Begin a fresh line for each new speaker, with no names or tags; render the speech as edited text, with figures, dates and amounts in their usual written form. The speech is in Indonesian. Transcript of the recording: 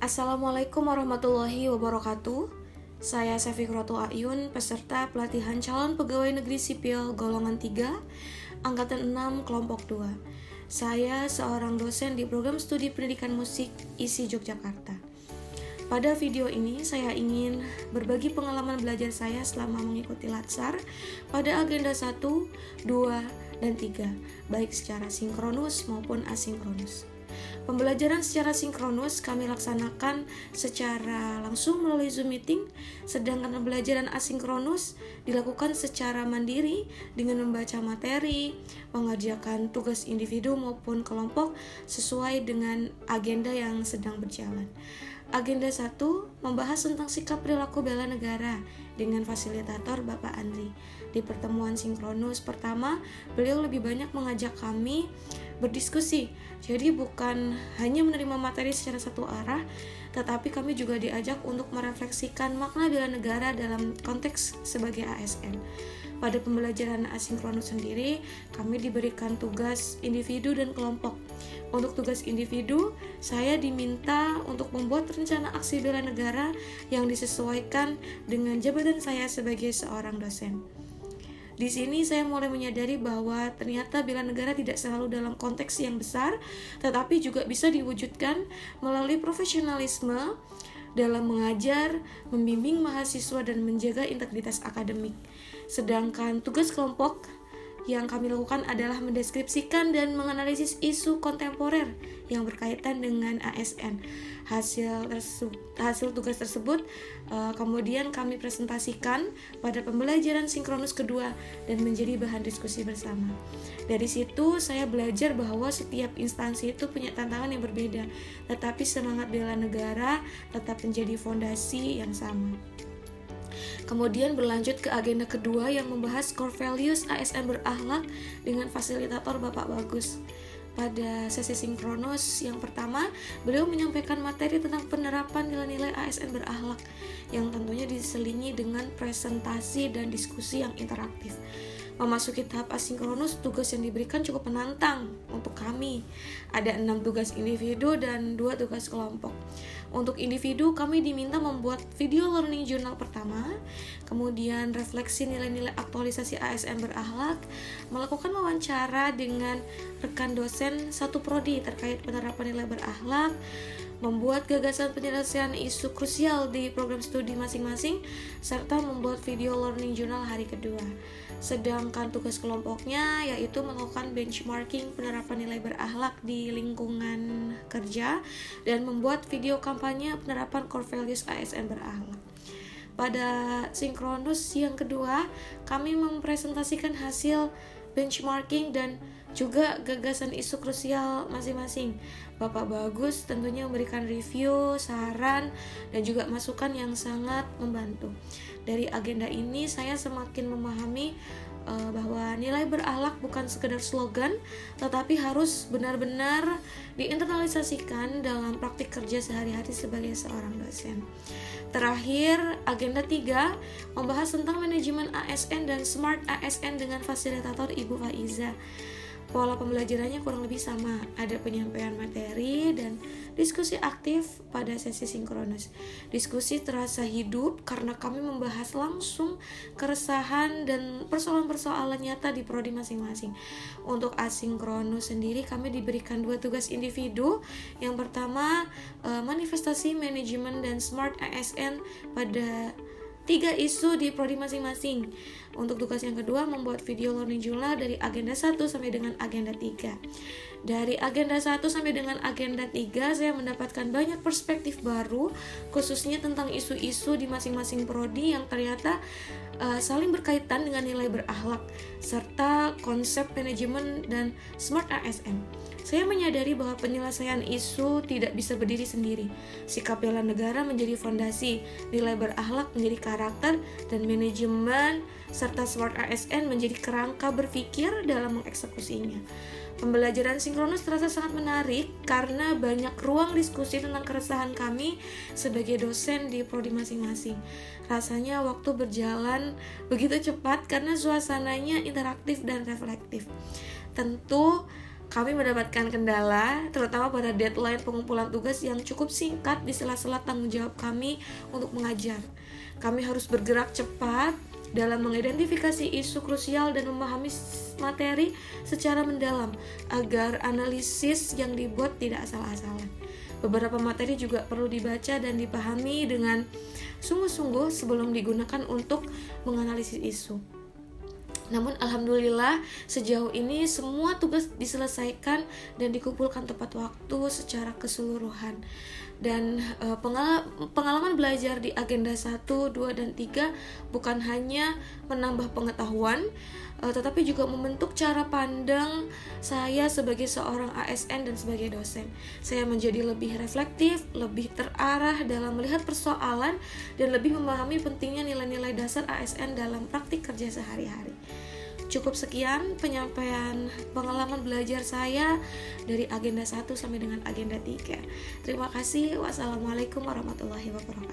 Assalamualaikum warahmatullahi wabarakatuh. Saya Syafiqrotul Ayun, peserta pelatihan calon pegawai negeri sipil golongan 3, angkatan 6, kelompok 2. Saya seorang dosen di program studi pendidikan musik ISI Yogyakarta. Pada video ini saya ingin berbagi pengalaman belajar saya selama mengikuti Latsar pada agenda 1, 2, dan 3, baik secara sinkronus maupun asinkronus. Pembelajaran secara sinkronus kami laksanakan secara langsung melalui Zoom meeting, sedangkan pembelajaran asinkronus dilakukan secara mandiri dengan membaca materi, mengerjakan tugas individu maupun kelompok sesuai dengan agenda yang sedang berjalan. Agenda 1 membahas tentang sikap perilaku bela negara dengan fasilitator Bapak Andri. Di pertemuan sinkronus pertama, beliau lebih banyak mengajak kami berdiskusi. Jadi bukan hanya menerima materi secara satu arah, tetapi kami juga diajak untuk merefleksikan makna bela negara dalam konteks sebagai ASN. Pada pembelajaran asinkronus sendiri, kami diberikan tugas individu dan kelompok. Untuk tugas individu, saya diminta untuk membuat rencana aksi bela negara yang disesuaikan dengan jabatan saya sebagai seorang dosen. Di sini saya mulai menyadari bahwa ternyata bela negara tidak selalu dalam konteks yang besar, tetapi juga bisa diwujudkan melalui profesionalisme dalam mengajar, membimbing mahasiswa, dan menjaga integritas akademik. Sedangkan tugas kelompok yang kami lakukan adalah mendeskripsikan dan menganalisis isu kontemporer yang berkaitan dengan ASN. Hasil tugas tersebut kemudian kami presentasikan pada pembelajaran sinkronus kedua dan menjadi bahan diskusi bersama. Dari situ saya belajar bahwa setiap instansi itu punya tantangan yang berbeda, tetapi semangat bela negara tetap menjadi fondasi yang sama. Kemudian berlanjut ke agenda kedua yang membahas core values ASN berakhlak dengan fasilitator Bapak Bagus. Pada sesi sinkronus yang pertama, beliau menyampaikan materi tentang penerapan nilai-nilai ASN berakhlak yang tentunya diselingi dengan presentasi dan diskusi yang interaktif. Memasuki tahap asinkronus, tugas yang diberikan cukup menantang untuk kami. Ada 6 tugas individu dan 2 tugas kelompok. Untuk individu, kami diminta membuat video learning journal pertama, kemudian refleksi nilai-nilai aktualisasi ASN berakhlak, melakukan wawancara dengan rekan dosen satu prodi terkait penerapan nilai berakhlak, membuat gagasan penyelesaian isu krusial di program studi masing-masing, serta membuat video learning journal hari kedua. Sedangkan tugas kelompoknya yaitu melakukan benchmarking penerapan nilai berakhlak di lingkungan kerja dan membuat video kampanye penerapan core values ASN berakhlak. Pada sinkronus yang kedua, kami mempresentasikan hasil benchmarking dan juga gagasan isu krusial masing-masing. Bapak Bagus tentunya memberikan review, saran, dan juga masukan yang sangat membantu. Dari agenda ini saya semakin memahami bahwa nilai berakhlak bukan sekedar slogan, tetapi harus benar-benar diinternalisasikan dalam praktik kerja sehari-hari sebagai seorang dosen. Terakhir, agenda 3 membahas tentang manajemen ASN dan smart ASN dengan fasilitator Ibu Faiza. Pola pembelajarannya kurang lebih sama, ada penyampaian materi dan diskusi aktif pada sesi sinkronus. Diskusi terasa hidup karena kami membahas langsung keresahan dan persoalan-persoalan nyata di prodi masing-masing. Untuk asinkronus sendiri kami diberikan 2 tugas individu. Yang pertama, manifestasi manajemen dan smart ASN pada 3 isu di prodi masing-masing. Untuk tugas yang kedua, membuat video learning journal dari agenda 1 sampai dengan agenda 3. Dari agenda 1 sampai dengan agenda 3, saya mendapatkan banyak perspektif baru, khususnya tentang isu-isu di masing-masing prodi yang ternyata saling berkaitan dengan nilai berakhlak, serta konsep manajemen dan smart ASN. Saya menyadari bahwa penyelesaian isu tidak bisa berdiri sendiri. Sikap bela negara menjadi fondasi, nilai berakhlak menjadi karakter, dan manajemen serta smart ASN menjadi kerangka berpikir dalam mengeksekusinya. Pembelajaran sinkronus terasa sangat menarik karena banyak ruang diskusi tentang keresahan kami sebagai dosen di prodi masing-masing. Rasanya waktu berjalan begitu cepat karena suasananya interaktif dan reflektif. Tentu kami mendapatkan kendala, terutama pada deadline pengumpulan tugas yang cukup singkat di sela-sela tanggung jawab kami untuk mengajar. Kami harus bergerak cepat dalam mengidentifikasi isu krusial dan memahami materi secara mendalam agar analisis yang dibuat tidak asal-asalan. Beberapa materi juga perlu dibaca dan dipahami dengan sungguh-sungguh sebelum digunakan untuk menganalisis isu. Namun alhamdulillah sejauh ini semua tugas diselesaikan dan dikumpulkan tepat waktu secara keseluruhan. Dan pengalaman belajar di agenda 1, 2, dan 3 bukan hanya menambah pengetahuan, tetapi juga membentuk cara pandang saya sebagai seorang ASN dan sebagai dosen. Saya menjadi lebih reflektif, lebih terarah dalam melihat persoalan, dan lebih memahami pentingnya nilai-nilai dasar ASN dalam praktik kerja sehari-hari. Cukup sekian penyampaian pengalaman belajar saya dari agenda 1 sampai dengan agenda 3. Terima kasih. Wassalamualaikum warahmatullahi wabarakatuh.